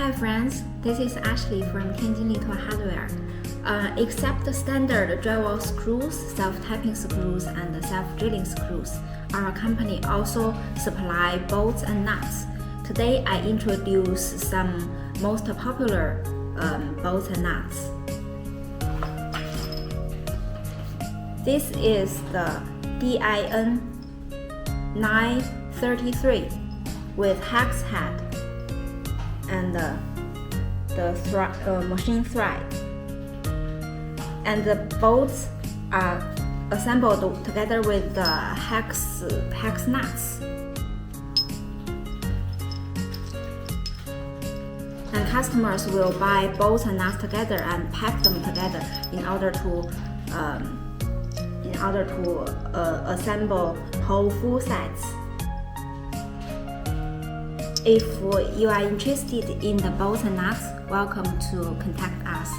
Hi friends, this is Ashley from Tianjin Lituo Hardware. Except the standard drywall screws, self-tapping screws, and self-drilling screws, our company also supply bolts and nuts. Today I introduce some most popular bolts and nuts. This is the DIN 933 with hex head and the machine thread, and the bolts are assembled together with the hex nuts. And customers will buy bolts and nuts together and pack them together in order to assemble whole full sets. If you are interested in the bolts and nuts, welcome to contact us.